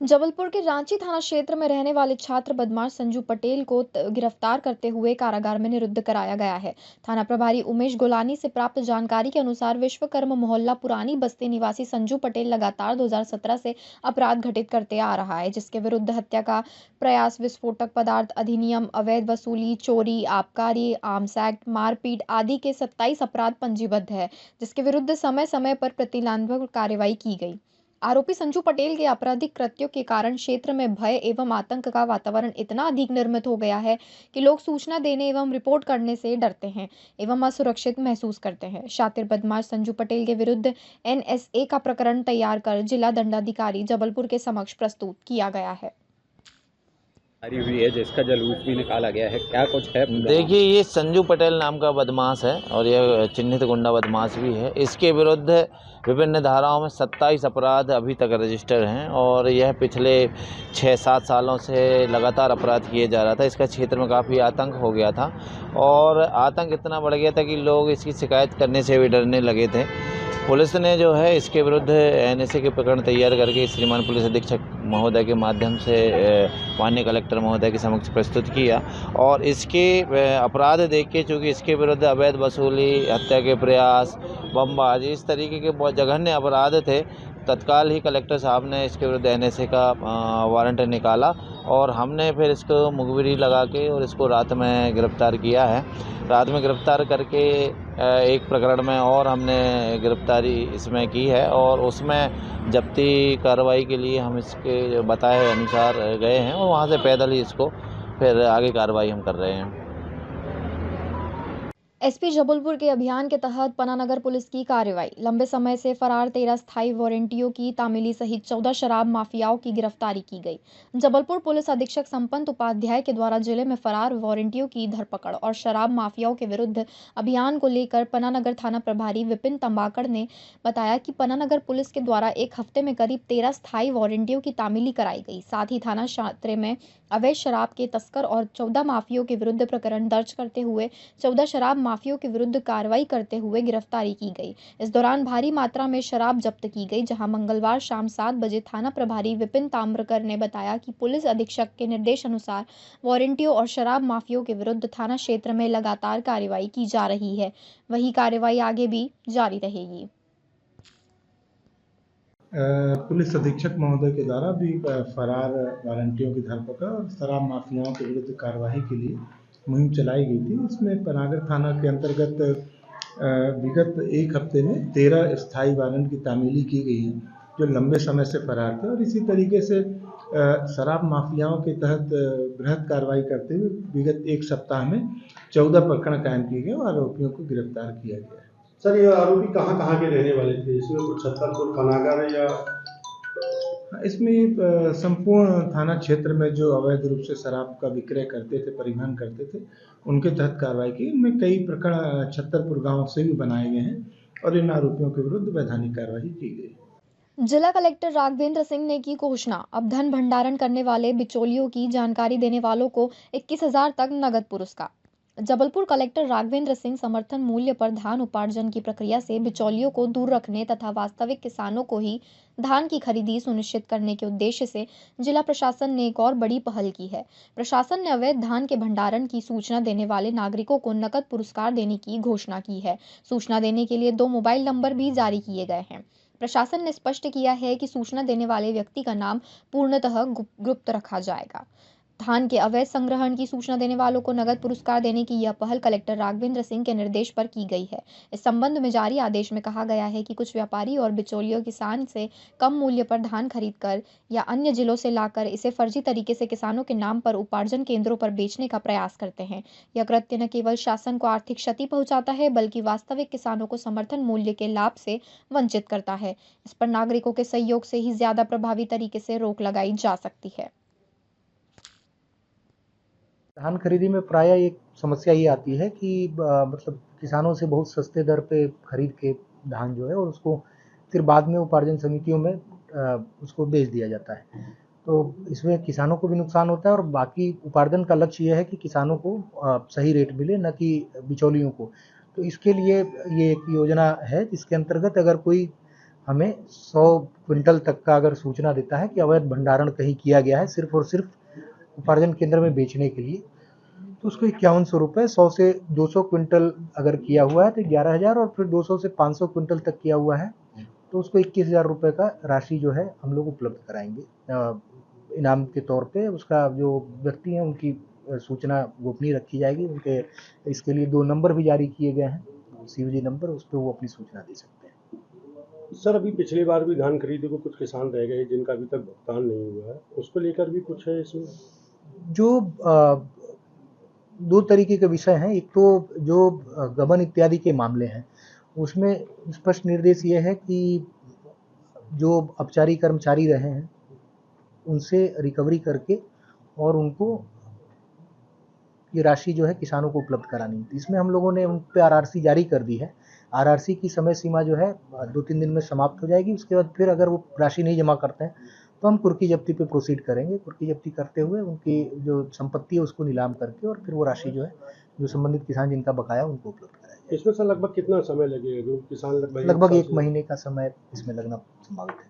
जबलपुर के रांची थाना क्षेत्र में रहने वाले छात्र बदमाश संजू पटेल को गिरफ्तार करते हुए कारागार में निरुद्ध कराया गया है। थाना प्रभारी उमेश गोलानी से प्राप्त जानकारी के अनुसार विश्वकर्मा मोहल्ला पुरानी बस्ती निवासी संजू पटेल लगातार 2017 से अपराध घटित करते आ रहा है, जिसके विरुद्ध हत्या का प्रयास, विस्फोटक पदार्थ अधिनियम, अवैध वसूली, चोरी, आबकारी, आर्म्स एक्ट, मारपीट आदि के 27 अपराध पंजीबद्ध है, जिसके विरुद्ध समय समय पर प्रतिलांत्मक कार्रवाई की गई। आरोपी संजू पटेल के आपराधिक कृत्यों के कारण क्षेत्र में भय एवं आतंक का वातावरण इतना अधिक निर्मित हो गया है कि लोग सूचना देने एवं रिपोर्ट करने से डरते हैं एवं असुरक्षित महसूस करते हैं। शातिर बदमाश संजू पटेल के विरुद्ध एनएसए का प्रकरण तैयार कर जिला दंडाधिकारी जबलपुर के समक्ष प्रस्तुत किया गया है। जारी हुई है जिसका जुलूस भी निकाला गया है, क्या कुछ है? देखिए, ये संजू पटेल नाम का बदमाश है और यह चिन्हित गुंडा बदमाश भी है। इसके विरुद्ध विभिन्न धाराओं में 27 अपराध अभी तक रजिस्टर हैं और यह पिछले 6-7 सालों से लगातार अपराध किए जा रहा था। इसका क्षेत्र में काफ़ी आतंक हो गया था और आतंक इतना बढ़ गया था कि लोग इसकी शिकायत करने से भी डरने लगे थे। पुलिस ने जो है इसके विरुद्ध एनएसए के प्रकरण तैयार करके श्रीमान पुलिस अधीक्षक महोदय के माध्यम से माननीय कलेक्टर महोदय के समक्ष प्रस्तुत किया और इसके अपराध देख के, चूँकि इसके विरुद्ध अवैध वसूली, हत्या के प्रयास, बमबाजी, इस तरीके के बहुत जघन्य अपराध थे, तत्काल ही कलेक्टर साहब ने इसके विरुद्ध एनएसए का वारंट निकाला और हमने फिर इसको मुखबिरी लगा के और इसको रात में गिरफ़्तार किया है। रात में गिरफ़्तार करके एक प्रकरण में और हमने गिरफ़्तारी इसमें की है और उसमें जब्ती कार्रवाई के लिए हम इसके बताए अनुसार गए हैं और वहाँ से पैदल ही इसको फिर आगे कार्रवाई हम कर रहे हैं। एसपी जबलपुर के अभियान के तहत पनानगर पुलिस की कार्रवाई। लंबे समय से फरार 13 स्थायी वारंटियों की तामिली सहित 14 शराब माफियाओं की गिरफ्तारी की गई। जबलपुर पुलिस अधीक्षक संपत उपाध्याय के द्वारा जिले में फरार वारंटियों की धरपकड़ और शराब माफियाओं के विरुद्ध अभियान को लेकर पनानगर थाना प्रभारी विपिन तंबाकड़ ने बताया कि पनानगर पुलिस के द्वारा एक हफ्ते में करीब 13 स्थायी वारंटियों की तामीली कराई गई। साथ ही थाना क्षेत्र में अवैध शराब के तस्कर और 14 माफियों के विरुद्ध प्रकरण दर्ज करते हुए 14 शराब माफियों के विरुद्ध कार्रवाई करते हुए गिरफ्तारी की गई। इस दौरान भारी मात्रा में शराब जब्त की गई, जहां मंगलवार शाम 7 बजे थाना प्रभारी विपिन ताम्रकर ने बताया कि पुलिस अधीक्षक के निर्देश अनुसार वारंटियों और शराब माफियों के विरुद्ध थाना क्षेत्र में लगातार कार्रवाई की जा रही है। वही कार्रवाई आगे भी जारी रहेगी। पुलिस अधीक्षक महोदय के द्वारा भी फरार वारंटियों की धरपकड़ और शराब माफियाओं के विरुद्ध कार्रवाई के लिए मुहिम चलाई गई थी। इसमें पनागर थाना के अंतर्गत विगत एक हफ्ते में 13 स्थायी वारंट की तामीली की गई है जो लंबे समय से फरार थे और इसी तरीके से शराब माफियाओं के तहत बृहद कार्रवाई करते हुए विगत एक सप्ताह में 14 प्रकरण कायम किए गए और आरोपियों को गिरफ्तार किया गया है। सर, ये आरोपी कहाँ के रहने वाले थे? इसमें कुछ छतरपुर, पनागर या इसमें संपूर्ण थाना क्षेत्र में जो अवैध रूप से शराब का विक्रय करते थे, परिवहन करते थे, उनके तहत कार्रवाई की। इनमें कई प्रकरण छतरपुर गांव से भी बनाए गए हैं और इन आरोपियों के विरुद्ध वैधानिक कार्रवाई की गई। जिला कलेक्टर राघवेंद्र सिंह ने की घोषणा। अब धन भंडारण करने वाले बिचौलियों की जानकारी देने वालों को 21,000 तक नगद पुरस्कार। जबलपुर कलेक्टर राघवेंद्र सिंह समर्थन मूल्य पर धान उपार्जन की प्रक्रिया से बिचौलियों को दूर रखने तथा वास्तविक किसानों को ही धान की खरीदी सुनिश्चित करने के उद्देश्य से जिला प्रशासन ने एक और बड़ी पहल की है। प्रशासन ने अवैध धान के भंडारण की सूचना देने वाले नागरिकों को नकद पुरस्कार देने की घोषणा की है। सूचना देने के लिए 2 मोबाइल नंबर भी जारी किए गए हैं। प्रशासन ने स्पष्ट किया है कि सूचना देने वाले व्यक्ति का नाम पूर्णतः गुप्त रखा जाएगा। धान के अवैध संग्रहण की सूचना देने वालों को नगद पुरस्कार देने की यह पहल कलेक्टर राघवेंद्र सिंह के निर्देश पर की गई है। इस संबंध में जारी आदेश में कहा गया है कि कुछ व्यापारी और बिचौलियों किसान से कम मूल्य पर धान खरीदकर या अन्य जिलों से लाकर इसे फर्जी तरीके से किसानों के नाम पर उपार्जन केंद्रों पर बेचने का प्रयास करते हैं। यह कृत्य न केवल शासन को आर्थिक क्षति पहुंचाता है, बल्कि वास्तविक किसानों को समर्थन मूल्य के लाभ से वंचित करता है। इस पर नागरिकों के सहयोग से ही ज्यादा प्रभावी तरीके से रोक लगाई जा सकती है। धान खरीदी में प्रायः एक समस्या ये आती है कि मतलब किसानों से बहुत सस्ते दर पे खरीद के धान जो है और उसको फिर बाद में उपार्जन समितियों में उसको बेच दिया जाता है। तो इसमें किसानों को भी नुकसान होता है और बाकी उपार्जन का लक्ष्य यह है कि किसानों को सही रेट मिले, न कि बिचौलियों को। तो इसके लिए ये एक योजना है जिसके अंतर्गत अगर कोई हमें 100 क्विंटल तक का अगर सूचना देता है कि अवैध भंडारण कहीं किया गया है सिर्फ और सिर्फ उपार्जन केंद्र में बेचने के लिए, तो उसको 5100 रुपये, 100 से 200 क्विंटल अगर किया हुआ है तो 11,000, और फिर 200 से 500 क्विंटल तक किया हुआ है तो उसको 21,000 रुपये का राशि जो है हम लोग उपलब्ध कराएंगे इनाम के तौर पे। उसका जो व्यक्ति हैं उनकी सूचना गोपनीय रखी जाएगी। उनके इसके लिए 2 नंबर भी जारी किए गए हैं, CVG नंबर, उस पर वो अपनी सूचना दे सकते हैं। सर, अभी पिछली बार भी धान खरीदी को कुछ किसान रह गए जिनका अभी तक भुगतान नहीं हुआ है, उसको लेकर भी कुछ है इसमें? जो 2 तरीके के विषय हैं। एक तो जो गबन इत्यादि के मामले हैं, उसमें स्पष्ट निर्देश ये है कि जो अपचारी कर्मचारी रहे हैं उनसे रिकवरी करके और उनको ये राशि जो है किसानों को उपलब्ध करानी है। इसमें हम लोगों ने उन पे RRC जारी कर दी है। RRC की समय सीमा जो है 2-3 दिन में समाप्त हो जाएगी। उसके बाद फिर अगर वो राशि नहीं जमा करते हैं तो हम कुर्की जब्ती पे प्रोसीड करेंगे। कुर्की जब्ती करते हुए उनकी जो संपत्ति है उसको नीलाम करके और फिर वो राशि जो है जो संबंधित किसान जिनका बकाया उनको उपलब्ध कराएंगे। इसमें सर लगभग कितना समय लगेगा? जो किसान लगभग 1 महीने का समय इसमें लगना संभावित है।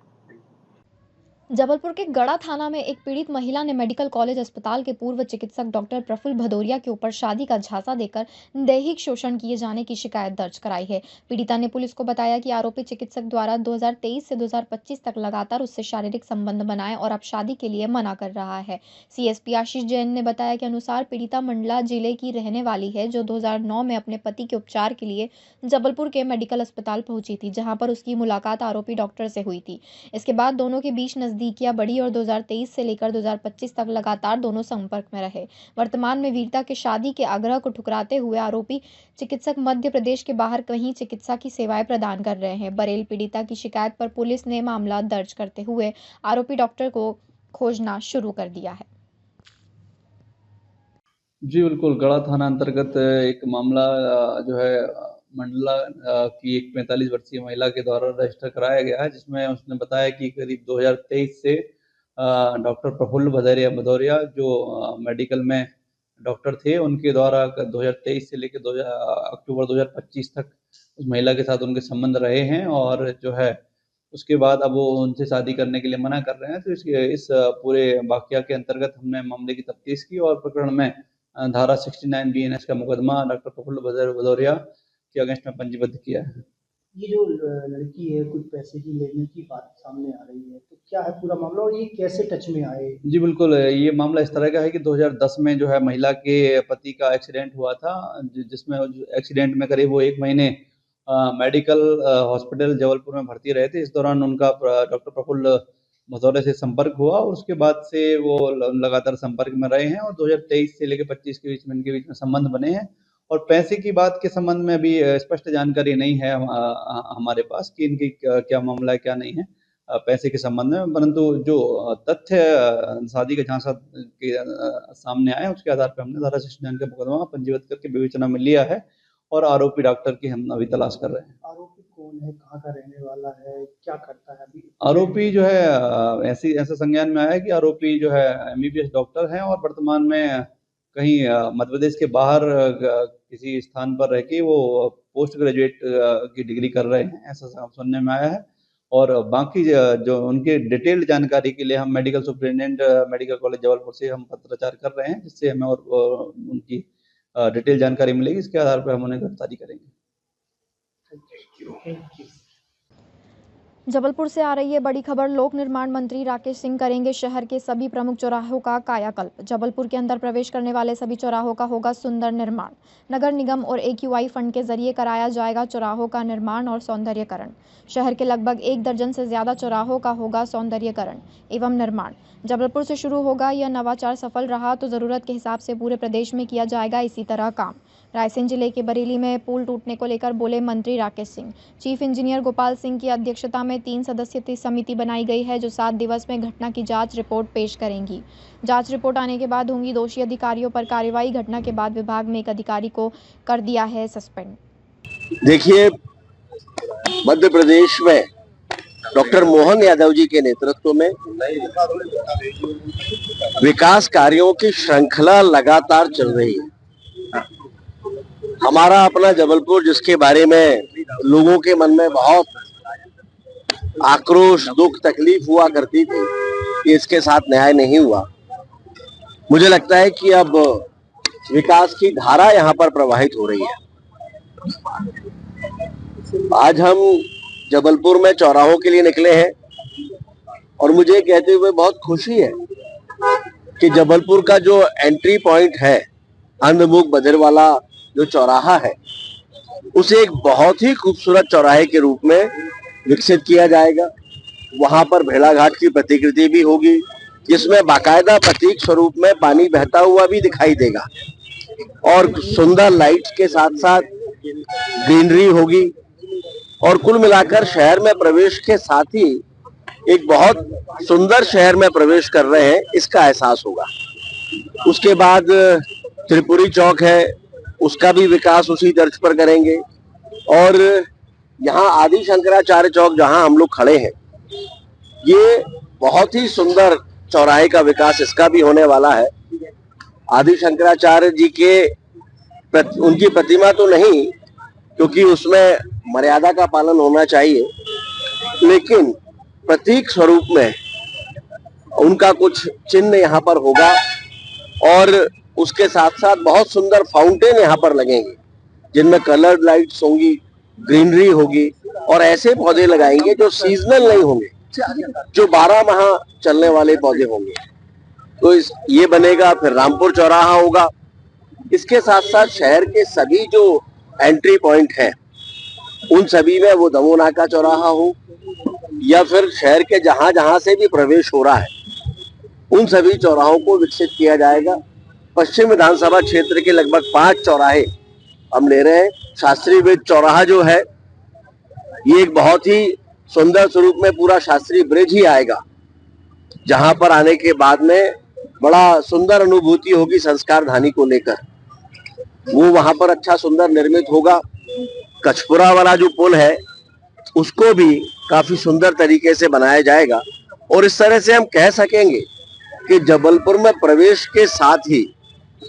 जबलपुर के गड़ा थाना में एक पीड़ित महिला ने मेडिकल कॉलेज अस्पताल के पूर्व चिकित्सक डॉक्टर प्रफुल्ल भदौरिया के ऊपर शादी का झांसा देकर दैहिक शोषण किए जाने की शिकायत दर्ज कराई है। पीड़िता ने पुलिस को बताया कि आरोपी चिकित्सक द्वारा 2023 से 2025 तक लगातार उससे शारीरिक संबंध बनाए और अब शादी के लिए मना कर रहा है। CSP आशीष जैन ने बताया कि अनुसार पीड़िता मंडला जिले की रहने वाली है, जो 2009 में अपने पति के उपचार के लिए जबलपुर के मेडिकल अस्पताल पहुंची थी, जहां पर उसकी मुलाकात आरोपी डॉक्टर से हुई थी। इसके बाद दोनों के बीच नजदीकियां बढ़ी और 2023 से लेकर 2025 तक लगातार दोनों संपर्क में रहे। वर्तमान में वीरता के शादी के आग्रह को ठुकराते हुए आरोपी चिकित्सक मध्य प्रदेश के बाहर कहीं चिकित्सा की सेवाएं प्रदान कर रहे हैं। बरेल पीड़िता की शिकायत पर पुलिस ने मामला दर्ज करते हुए आरोपी डॉक्टर को खोजना शुरू कर दिया है। जी बिल्कुल, गड़ा थाना अंतर्गत एक मामला जो है मंडला की एक 45 वर्षीय महिला के द्वारा रजिस्टर कराया गया है, जिसमें उसने बताया कि करीब 2023 से डॉक्टर प्रफुल्ल भदौरिया जो मेडिकल में डॉक्टर थे, उनके द्वारा 2023 से लेकर अक्टूबर 2025 तक उस महिला के साथ उनके संबंध रहे हैं और जो है उसके बाद अब वो उनसे शादी करने के लिए मना कर रहे हैं। तो इस पूरे वाकया के अंतर्गत हमने मामले की तफ्तीश की और प्रकरण में धारा 69 BNS का मुकदमा डॉक्टर प्रफुल्ल भदौरिया के अगेंस्ट में पंजीबद्ध किया है। ये जो लड़की है कुछ पैसे की लेने की बात सामने आ रही है, तो क्या है पूरा मामला और ये कैसे टच में आए? जी बिल्कुल, ये मामला इस तरह का है कि 2010 में जो है महिला के पति का एक्सीडेंट हुआ था, जिसमें एक्सीडेंट में करीब वो 1 महीने मेडिकल हॉस्पिटल जबलपुर में भर्ती रहे थे। इस दौरान उनका डॉक्टर प्रफुल्ल भदौरिया से संपर्क हुआ और उसके बाद से वो लगातार संपर्क में रहे हैं और 2023 से लेकर 25 के बीच में इनके बीच में संबंध बने हैं। और पैसे की बात के संबंध में अभी स्पष्ट जानकारी नहीं है हमारे पास कि इनकी क्या मामला है क्या नहीं है पैसे के संबंध में, परंतु जो तथ्य शादी के झांसा के सामने आए उसके आधार पर हमने धारा 69 का मुकदमा पंजीबद्ध करके विवेचना में लिया है और आरोपी डॉक्टर की हम अभी तलाश कर रहे हैं। आरोपी कौन है, कहाँ का रहने वाला है, क्या करता है अभी? आरोपी जो है ऐसा संज्ञान में आया है कि आरोपी जो है MBBS डॉक्टर हैं और वर्तमान में कहीं मध्य प्रदेश के बाहर किसी स्थान पर रह के वो पोस्ट ग्रेजुएट की डिग्री कर रहे हैं, ऐसा सुनने में आया है। और बाकी जो उनकी डिटेल्ड जानकारी के लिए हम medical superintendent medical college Jabalpur से हम पत्राचार कर रहे हैं, जिससे हमें और उनकी डिटेल जानकारी मिलेगी। इसके आधार पर हम उन्हें गिरफ्तारी करेंगे। जबलपुर से आ रही है बड़ी खबर। लोक निर्माण मंत्री राकेश सिंह करेंगे शहर के सभी प्रमुख चौराहों का कायाकल्प। जबलपुर के अंदर प्रवेश करने वाले सभी चौराहों का होगा सुंदर निर्माण। नगर निगम और AQI फंड के जरिए कराया जाएगा चौराहों का निर्माण और सौंदर्यकरण। शहर के लगभग 1 दर्जन से ज्यादा चौराहों का होगा सौंदर्यकरण एवं निर्माण। जबलपुर से शुरू होगा यह नवाचार, सफल रहा तो जरूरत के हिसाब से पूरे प्रदेश में किया जाएगा इसी तरह काम। रायसेन जिले के बरेली में पुल टूटने को लेकर बोले मंत्री राकेश सिंह। चीफ इंजीनियर गोपाल सिंह की अध्यक्षता में 3 सदस्यीय समिति बनाई गई है, जो 7 दिवस में घटना की जांच रिपोर्ट पेश करेंगी। जांच रिपोर्ट आने के बाद होंगी दोषी अधिकारियों पर कार्रवाई। घटना के बाद विभाग में एक अधिकारी को कर दिया है सस्पेंड। देखिए, मध्य प्रदेश में डॉक्टर मोहन यादव जी के नेतृत्व में विकास कार्यों की श्रृंखला लगातार चल रही है। हमारा अपना जबलपुर, जिसके बारे में लोगों के मन में बहुत आक्रोश, दुख, तकलीफ हुआ करती थी कि इसके साथ न्याय नहीं हुआ, मुझे लगता है कि अब विकास की धारा यहाँ पर प्रवाहित हो रही है। आज हम जबलपुर में चौराहों के लिए निकले हैं और मुझे कहते हुए बहुत खुशी है कि जबलपुर का जो एंट्री पॉइंट है, अंधमुख बधिरवाला जो चौराहा है, उसे एक बहुत ही खूबसूरत चौराहे के रूप में विकसित किया जाएगा। वहां पर भेड़ाघाट की प्रतिकृति भी होगी, जिसमें बाकायदा प्रतीक स्वरूप में पानी बहता हुआ भी दिखाई देगा और सुंदर लाइट्स के साथ साथ ग्रीनरी होगी और कुल मिलाकर शहर में प्रवेश के साथ ही एक बहुत सुंदर शहर में प्रवेश कर रहे हैं, इसका एहसास होगा। उसके बाद त्रिपुरी चौक है, उसका भी विकास उसी तर्ज पर करेंगे और यहाँ आदि शंकराचार्य चौक जहाँ हम लोग खड़े हैं, ये बहुत ही सुंदर चौराहे का विकास इसका भी होने वाला है। आदि शंकराचार्य जी के उनकी प्रतिमा तो नहीं, क्योंकि उसमें मर्यादा का पालन होना चाहिए, लेकिन प्रतीक स्वरूप में उनका कुछ चिन्ह यहाँ पर होगा और उसके साथ साथ बहुत सुंदर फाउंटेन यहाँ पर लगेंगे, जिनमें कलर्ड लाइट्स होंगी, ग्रीनरी होगी और ऐसे पौधे लगाएंगे जो सीजनल नहीं होंगे, जो 12 माह चलने वाले पौधे होंगे। तो ये बनेगा। फिर रामपुर चौराहा होगा। इसके साथ साथ शहर के सभी जो एंट्री पॉइंट हैं, उन सभी में वो दमोनाका चौराहा हो या फिर शहर के जहां जहां से भी प्रवेश हो रहा है, उन सभी चौराहों को विकसित किया जाएगा। पश्चिम विधानसभा क्षेत्र के लगभग 5 चौराहे हम ले रहे हैं। शास्त्री ब्रिज चौराहा जो है, ये एक बहुत ही सुंदर स्वरूप में पूरा शास्त्री ब्रिज ही आएगा, जहां पर आने के बाद में बड़ा सुंदर अनुभूति होगी संस्कार धानी को लेकर। वो वहां पर अच्छा सुंदर निर्मित होगा। कचपुरा वाला जो पुल है, उसको भी काफी सुंदर तरीके से बनाया जाएगा और इस तरह से हम कह सकेंगे कि जबलपुर में प्रवेश के साथ ही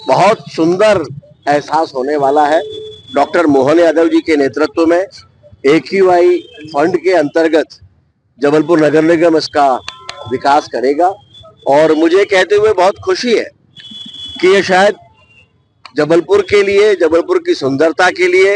बहुत सुंदर एहसास होने वाला है। डॉक्टर मोहन यादव जी के नेतृत्व में AQI फंड के अंतर्गत जबलपुर नगर निगम इसका विकास करेगा और मुझे कहते हुए बहुत खुशी है कि ये शायद जबलपुर के लिए, जबलपुर की सुंदरता के लिए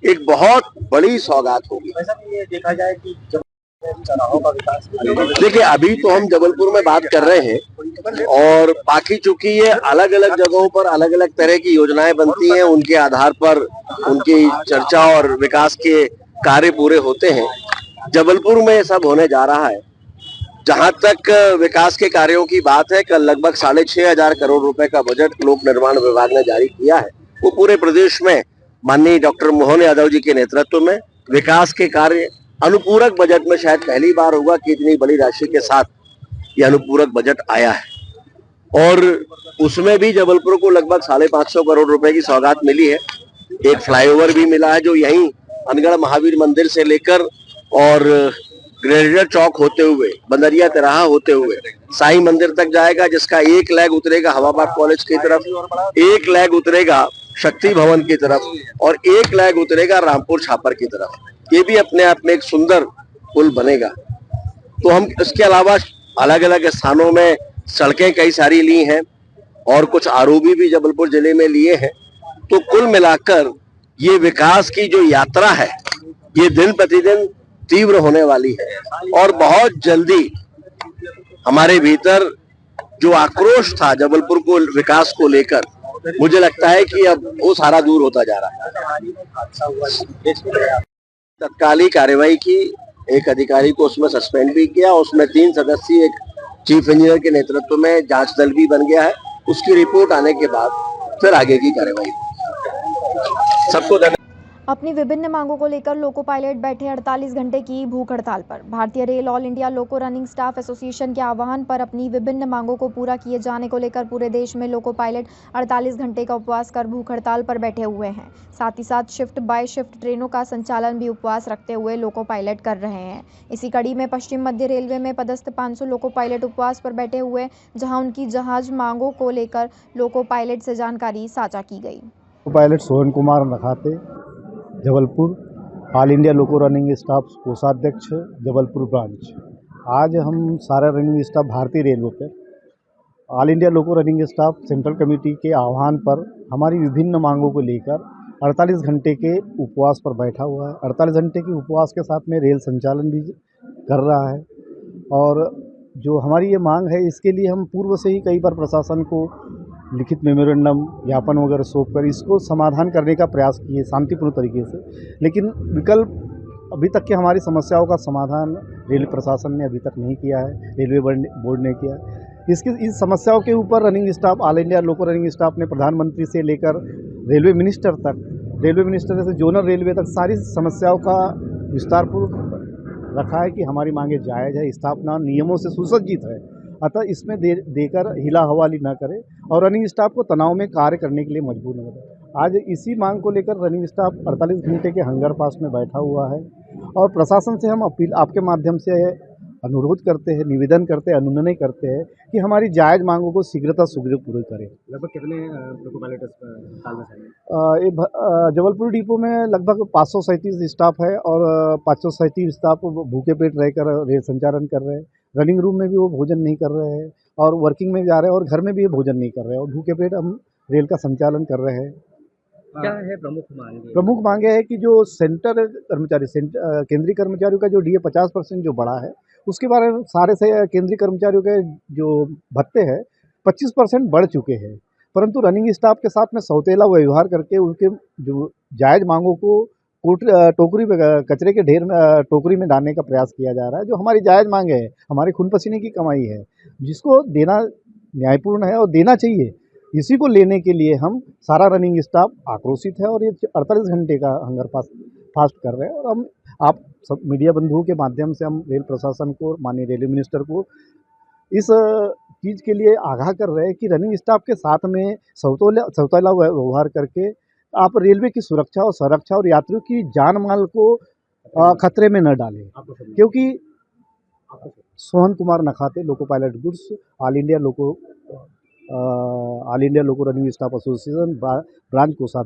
एक बहुत बड़ी सौगात होगी। वैसा भी ये देखा जाए कि चौराहों का विकास, देखिए अभी तो हम जबलपुर में बात कर रहे हैं और बाकी चूंकि ये अलग अलग जगहों पर अलग अलग तरह की योजनाएं बनती हैं, उनके आधार पर उनकी चर्चा और विकास के कार्य पूरे होते हैं। जबलपुर में ये सब होने जा रहा है। जहां तक विकास के कार्यों की बात है, कल लगभग 6,500 करोड़ रुपए का बजट लोक निर्माण विभाग ने जारी किया है। वो पूरे प्रदेश में माननीय डॉक्टर मोहन यादव जी के नेतृत्व में विकास के कार्य अनुपूरक बजट में शायद पहली बार होगा कि इतनी बड़ी राशि के साथ ये अनुपूरक बजट आया है और उसमें भी जबलपुर को लगभग 550 करोड़ रुपए की सौगात मिली है। एक फ्लाईओवर भी मिला है जो यहीं अनगढ़ महावीर मंदिर से लेकर और ग्रेडियर चौक होते हुए, बंदरिया तिराहा होते हुए साई मंदिर तक जाएगा, जिसका एक लेग उतरेगा हवाबाग कॉलेज की तरफ, एक लेग उतरेगा शक्ति भवन की तरफ और एक लेग उतरेगा रामपुर छापर की तरफ। ये भी अपने आप में एक सुंदर पुल बनेगा। तो हम इसके अलावा अलग अलग स्थानों में सड़कें कई सारी ली हैं और कुछ आरोबी भी जबलपुर जिले में लिए हैं। तो कुल मिलाकर ये विकास की जो यात्रा है, ये दिन प्रतिदिन तीव्र होने वाली है और बहुत जल्दी हमारे भीतर जो आक्रोश था जबलपुर को विकास को लेकर, मुझे लगता है कि अब वो सारा दूर होता जा रहा है। तत्कालीन कार्यवाही की, एक अधिकारी को उसमें सस्पेंड भी किया, उसमें 3 सदस्यीय एक चीफ इंजीनियर के नेतृत्व में जांच दल भी बन गया है। उसकी रिपोर्ट आने के बाद फिर आगे की कार्यवाही। सबको धन्यवाद। अपनी विभिन्न मांगों को लेकर लोको पायलट बैठे 48 घंटे की भूख हड़ताल पर। भारतीय rail all India loco running staff association के आह्वान पर अपनी विभिन्न मांगों को पूरा किए जाने को लेकर पूरे देश में लोको पायलट 48 घंटे का उपवास कर भूख हड़ताल पर बैठे हुए हैं। साथ ही साथ शिफ्ट बाय शिफ्ट ट्रेनों का संचालन भी उपवास रखते हुए लोको पायलट कर रहे हैं। इसी कड़ी में पश्चिम मध्य रेलवे में पदस्थ 500 लोको पायलट उपवास पर बैठे हुए, जहां उनकी जहाज मांगों को लेकर लोको पायलट से जानकारी साझा की गई। Pilot Sohan Kumar Nakhate Jabalpur all India loco running staff कोषाध्यक्ष जबलपुर ब्रांच। आज हम सारा रनिंग स्टाफ भारतीय रेलवे पे all India loco running staff central committee के आह्वान पर हमारी विभिन्न मांगों को लेकर 48 घंटे के उपवास पर बैठा हुआ है। 48 घंटे के उपवास के साथ में रेल संचालन भी कर रहा है और जो हमारी ये मांग है इसके लिए हम पूर्व से ही कई बार प्रशासन को लिखित मेमोरेंडम ज्ञापन वगैरह सौंप कर इसको समाधान करने का प्रयास किए शांतिपूर्ण तरीके से, लेकिन विकल्प अभी तक की हमारी समस्याओं का समाधान रेलवे प्रशासन ने अभी तक नहीं किया है, रेलवे बोर्ड ने किया है। इस समस्याओं के ऊपर running staff all India loco running staff ने प्रधानमंत्री से लेकर रेलवे मिनिस्टर से जोनल रेलवे तक सारी समस्याओं का विस्तारपूर्वक रखा है कि हमारी मांगे जायज़ है, स्थापना नियमों से सुसज्जित है, अतः इसमें देकर हिला हवाली न करें और रनिंग स्टाफ को तनाव में कार्य करने के लिए मजबूर न करें। आज इसी मांग को लेकर रनिंग स्टाफ 48 घंटे के हंगर पास में बैठा हुआ है और प्रशासन से हम अपील आपके माध्यम से अनुरोध करते हैं, निवेदन करते हैं, अनुनय करते हैं कि हमारी जायज़ मांगों को शीघ्रता पूरी करें। लगभग कितने लोको पायलट साल में चाहिए? जबलपुर डिपो में लगभग 537 स्टाफ है और 537 स्टाफ भूखे पेट रहकर रेल संचालन कर रहे हैं। रनिंग रूम में भी वो भोजन नहीं कर रहे हैं और वर्किंग में जा रहे हैं और घर में भी ये भोजन नहीं कर रहे हैं और भूखे पेट हम रेल का संचालन कर रहे हैं। क्या है प्रमुख मांगे? प्रमुख मांगे है कि जो सेंटर कर्मचारी केंद्रीय कर्मचारियों का जो डीए 50% जो बढ़ा है उसके बारे में सारे से केंद्रीय कर्मचारियों के जो भत्ते हैं 25% बढ़ चुके हैं, परंतु रनिंग स्टाफ के साथ में सौतेला व्यवहार करके उनके जो जायज़ मांगों को टोकरी में कचरे के ढेर में टोकरी में डालने का प्रयास किया जा रहा है। जो हमारी जायज़ मांगे है, हमारे खून पसीने की कमाई है, जिसको देना न्यायपूर्ण है और देना चाहिए, इसी को लेने के लिए हम सारा रनिंग स्टाफ आक्रोशित है और ये 48 घंटे का हंगर फास्ट कर रहे हैं। और हम आप सब मीडिया बंधुओं के माध्यम से हम रेल प्रशासन को, माननीय रेलवे मिनिस्टर को इस चीज़ के लिए आगाह कर रहे हैं कि रनिंग स्टाफ के साथ में सौतेला व्यवहार करके आप रेलवे की सुरक्षा और संरक्षा और यात्रियों की जान माल को खतरे में न डालें, क्योंकि Sohan Kumar Nakhate, loco pilot goods, all India loco running staff association branch कोषाध्यक्ष।